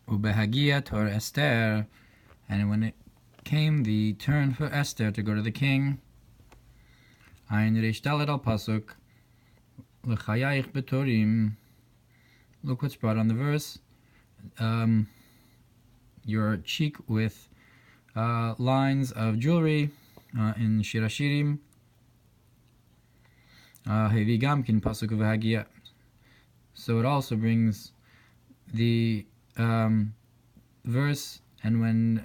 ובהגיע תור Esther, and when it came the turn for Esther to go to the king, Ein Reish Dalet al Pasuk, L'chayaich betorim. Look what's brought on the verse. Your cheek with lines of jewelry in Shir Hashirim. Hevi Gamkin Pasuk ובהגיע. So it also brings the verse, and when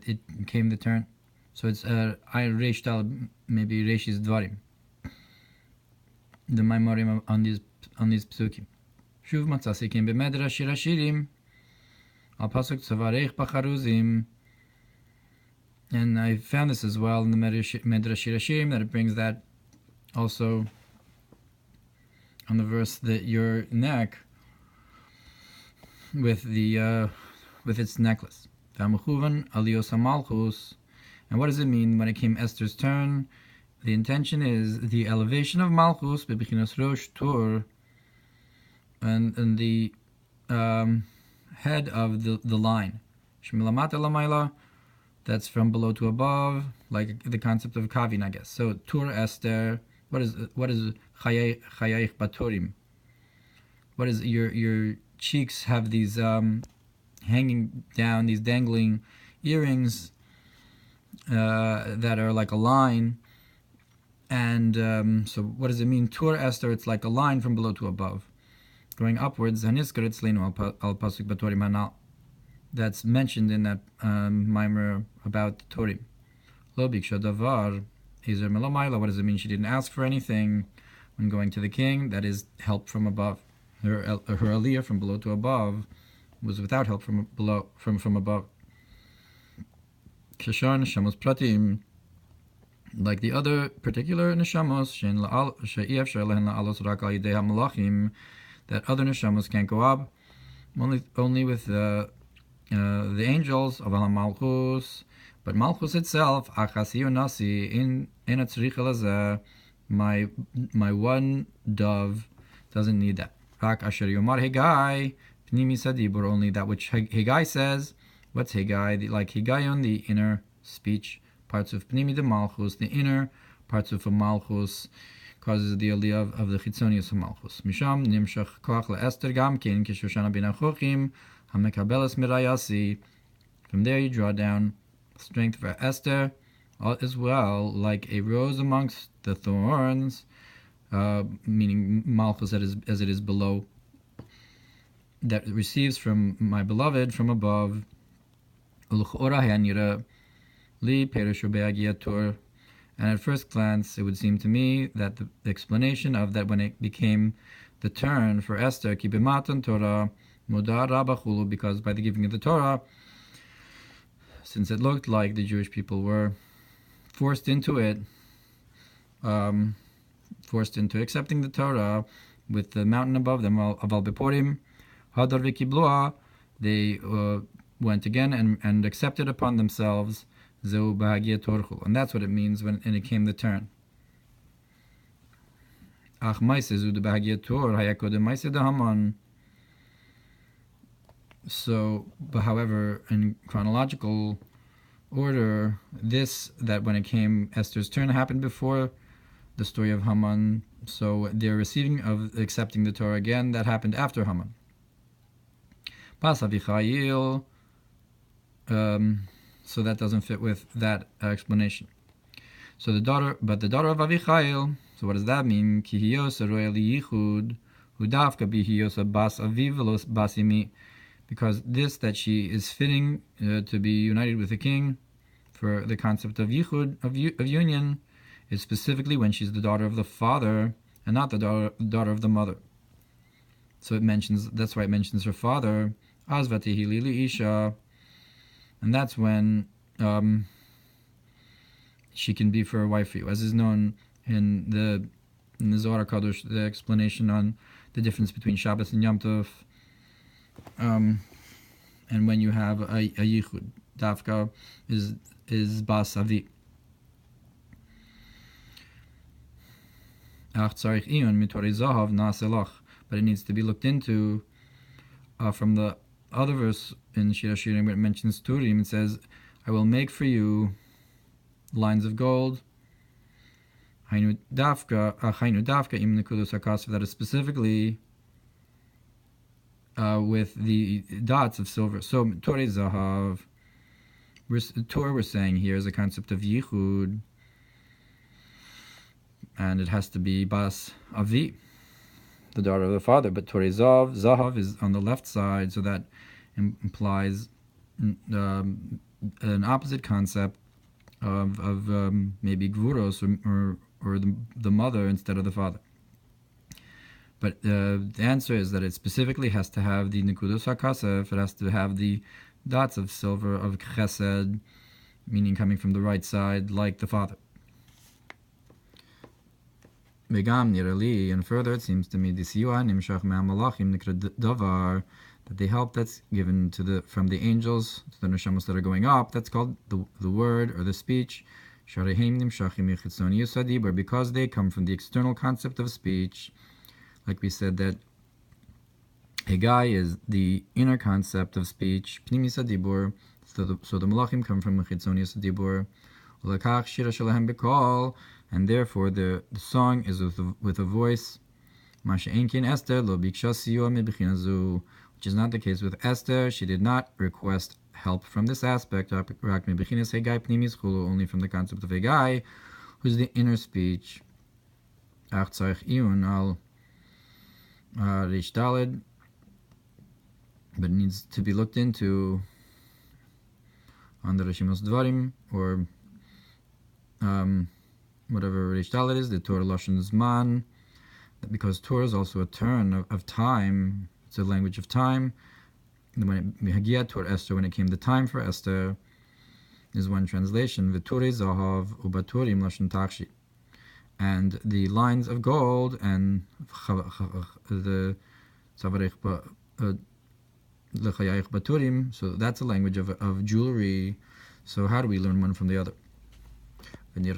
it came the turn. So it's Ein Reish Dalet, maybe Reishis Dvarim. The mamarim on these psukim. Shuv matzasi came b'medrash Shir Hashirim al pasuk tzavarech b'charuzim, and I found this as well in the medrash Shir Hashirim, that it brings that also on the verse that your neck with the with its necklace. V'amuchuvan aliyos hamalchus, and what does it mean when it came Esther's turn? The intention is the elevation of Malchus, bebichinas rosh tur, and the head of the line. Shmilamata lamaila, that's from below to above, like the concept of kavin, I guess. So tur Esther. What is chayaich batorim? What is your cheeks have these hanging down, these dangling earrings that are like a line. And so what does it mean? Tur Esther, it's like a line from below to above, going upwards. That's mentioned in that Mamer about the Purim. What does it mean? She didn't ask for anything when going to the king. That is help from above. Her aliyah from below to above was without help from below, from above. Like the other particular neshamos, that other neshamos can't go up, only with the angels of Malchus. But Malchus itself, my one dove doesn't need that. Only that which Haggai says. What's Haggai? Like Haggayon, the inner speech. Parts of Pnimi de Malchus, the inner parts of Malchus, causes the aliyah of the chitzonius of Malchus. Misham nimshach koach leEsther gamkin kishoshana bin achochim hamekabelas mirayasi. From there you draw down strength for Esther as well, like a rose amongst the thorns, meaning Malchus as it is below, that receives from my beloved from above. And at first glance, it would seem to me that the explanation of that when it became the turn for Esther, Torah, because by the giving of the Torah, since it looked like the Jewish people were forced into it, forced into accepting the Torah with the mountain above them, of Purim, Hadar v'kiblua, they went again and accepted upon themselves. And that's what it means when it came the turn. So, but however, in chronological order, that when it came Esther's turn happened before the story of Haman. So their receiving of accepting the Torah again, that happened after Haman. So that doesn't fit with that explanation. So the daughter of Avichail. So what does that mean? Because that she is fitting to be united with the king, for the concept of yichud, of union, is specifically when she's the daughter of the father and not the daughter of the mother. So that's why it mentions her father. Azvatihi lili isha. And that's when she can be for a wife for you, as is known in the Zohar Kadosh, the explanation on the difference between Shabbos and Yom Tov, and when you have a yichud, dafka is bas avi. But it needs to be looked into from the other verse in Shir HaShirim where it mentions Purim, it says, I will make for you lines of gold, Hainu Dafka im Nekudos HaKasef, that is specifically with the dots of silver. So Torah Zahav, Torah we're saying here is a concept of Yichud, and it has to be Bas Avi, the daughter of the father. But Torah Zahav is on the left side, so that implies an opposite concept of maybe Gvuros or the mother instead of the father. But the answer is that it specifically has to have the Nekudos HaKasef, it has to have the dots of silver of Chesed, meaning coming from the right side, like the father. Megam Nirali, and further it seems to me, the Siyua Nimshach Me'amalachim Nikra Davar, that the help that's given from the angels to the neshamos that are going up, that's called the word or the speech. Sharehim Nimshachim Yichitzoni Yusadibur, because they come from the external concept of speech. Like we said, that Hegai is the inner concept of speech, Pnimi Sadibur, so the Malachim come from Chitzoni Sadibur, Ulakach Shira Shalahem Bekal, and therefore the song is with a voice. Masha Enkin Esther Lo Biksha Siyua Mebechinazu, which is not the case with Esther. She did not request help from this aspect, only from the concept of Hegai, who's the inner speech. Ach Tzarech Iyun al Rish Daled, but it needs to be looked into on the Rishimos Dvarim, or whatever Rish Daled is, the Torah Lashon Zman, because Torah is also a turn of time. It's a language of time. When Megilat toward Esther, when it came the time for Esther, is one translation. V'turei zahav ubaturim lashon takshi, and the lines of gold and the savarech lechayayich baturim. So that's a language of jewelry. So how do we learn one from the other? And it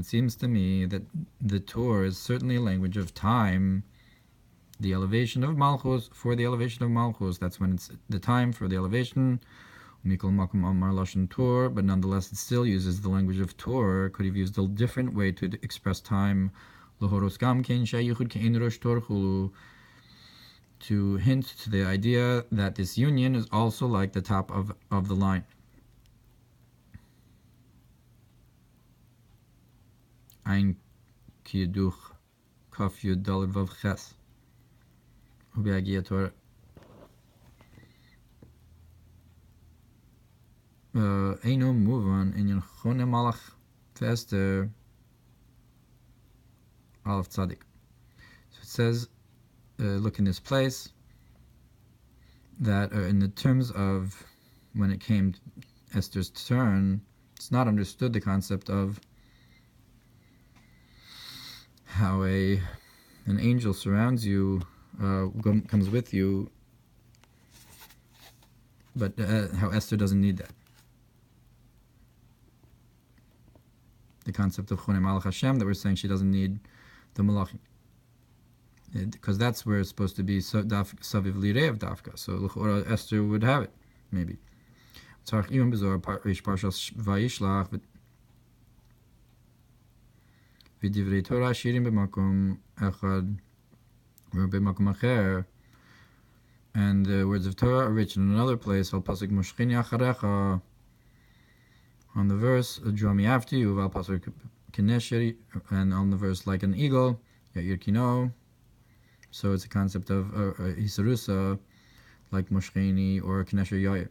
seems to me that the Torah is certainly a language of time. The elevation of Malchus, for the elevation of Malchus, that's when it's the time for the elevation. But nonetheless, it still uses the language of Torah. Could have used a different way to express time. To hint to the idea that this union is also like the top of the line. Ein Kiyuduch Kaf Yud Daled Vav Ches ובהגיע Torah. אינו מובן עניין חונה מלך ואסתר Aleph Tzadik. So it says, look in this place, that in the terms of when it came to Esther's turn, it's not understood the concept of how an angel surrounds you, comes with you, but how Esther doesn't need that. The concept of Chonei Malach Hashem, that we're saying she doesn't need the Malachim, because that's where it's supposed to be Saviv Lirev Dafka. So L'chora Esther would have it, maybe. Tzarech Iyun B'Zohar Rish Parshas Vayishlach V'divrei Torah Shirim B'makom Echad B'makom Acher, and the words of Torah are rich in another place. Al pasuk Moshchini Acharecha, on the verse draw me after you. Al pasuk Kinesheri, and on the verse like an eagle Ya'ir Kino. So it's a concept of Hisarusa, like Moshchini or Kinesher Yair.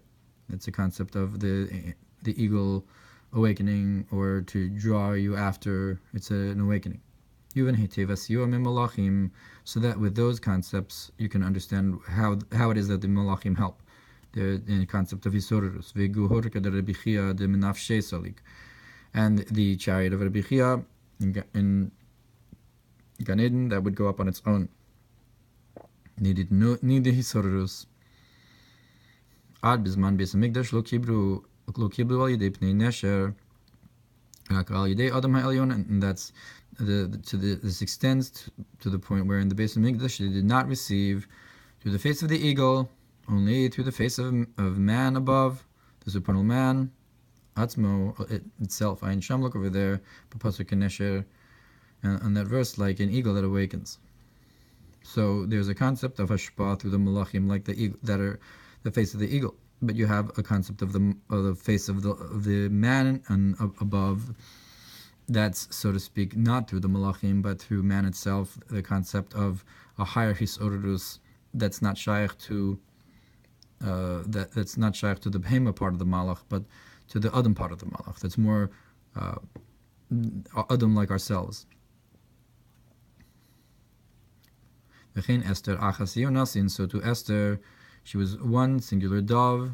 It's a concept of the eagle awakening, or to draw you after. It's an awakening. So that with those concepts you can understand how it is that the Malachim help. The concept of Hisorus, and the chariot of Rabbi Chia in Gan Eden that would go up on its own. Need the Hisorus. Ad bizman Beis Hamikdash lo kibru al yedei pnei nesher al yedei Adam ha'elyon, and that's this extends to the point where in the Beis Hamikdash they did not receive through the face of the eagle, only through the face of man above, the supernal man, Atzmo itself, Ayin Sham, look over there, Pasuk Nesher, and that verse, like an eagle that awakens. So there's a concept of hashpah through the malachim, like the eagle, that are the face of the eagle. But you have a concept of the face of the man and above. That's, so to speak, not through the malachim, but through man itself. The concept of a higher hisorus that's not shaykh to that's not shaykh to the behema part of the malach, but to the adam part of the malach. That's more adam like ourselves. Esther achas, so to Esther, she was one singular dove.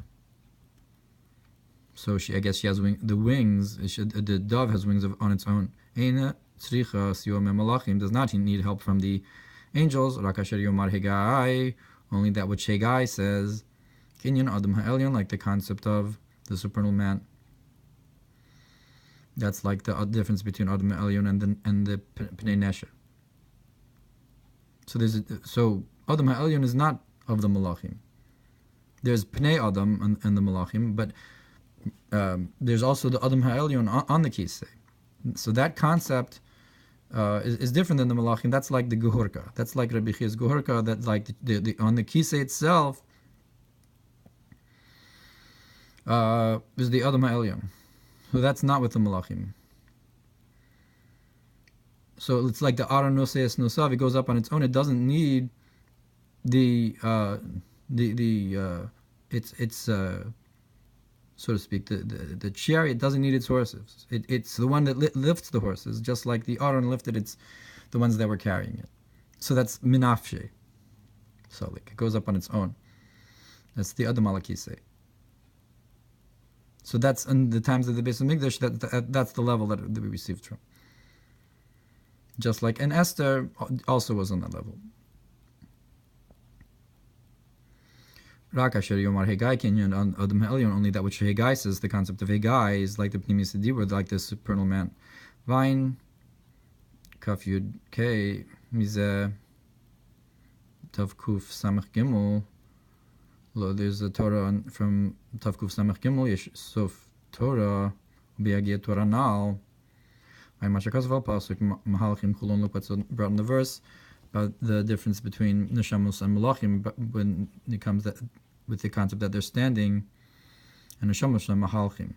So I guess she has the wings. The dove has wings on its own. Eina tzricha siyum malachim, does not need help from the angels. Rakasher yomar hegai, only that which Hegai says. Kinyan adam ha'elyon, like the concept of the supernal man. That's like the difference between adam ha'elyon and the pnei nesher. So Adam Ha'elyon is not of the Malachim. There's Pnei Adam and the Malachim, but there's also the Adam Ha'elyon on the Kisei. So that concept is different than the Malachim. That's like the Gehurka. That's like Rabbi Chia's Gehurka. That's like the on the Kisei itself is the Adam Ha'elyon. So that's not with the Malachim. So it's like the Aron Noseis Nosav, it goes up on its own. It doesn't need so to speak, the chariot doesn't need its horses. It's the one that lifts the horses, just like the Aron lifted the ones that were carrying it. So that's minafshe. So like it goes up on its own. That's the Adam Alakise. So that's in the times of the Beis Hamikdash. That's the level that we received from. Just like, and Esther also was on that level. Rakasher Yomar Hegai Kenyan on Adam Ha'elyon, only that which Hegai says, the concept of Hegai is like the Pnimis Dibur, like the supernal man. Vine, Kaf Yud K, Mizeh, Tav Kuf Samach Gimel. There's a Torah from Tav Kuf Samach Gimel, Yesh Sof Torah, ובהגיע Torah Nal. Look what's brought in the verse about the difference between Neshamus and Malachim when it comes with the concept that they're standing, and Neshamus and Mahalchim.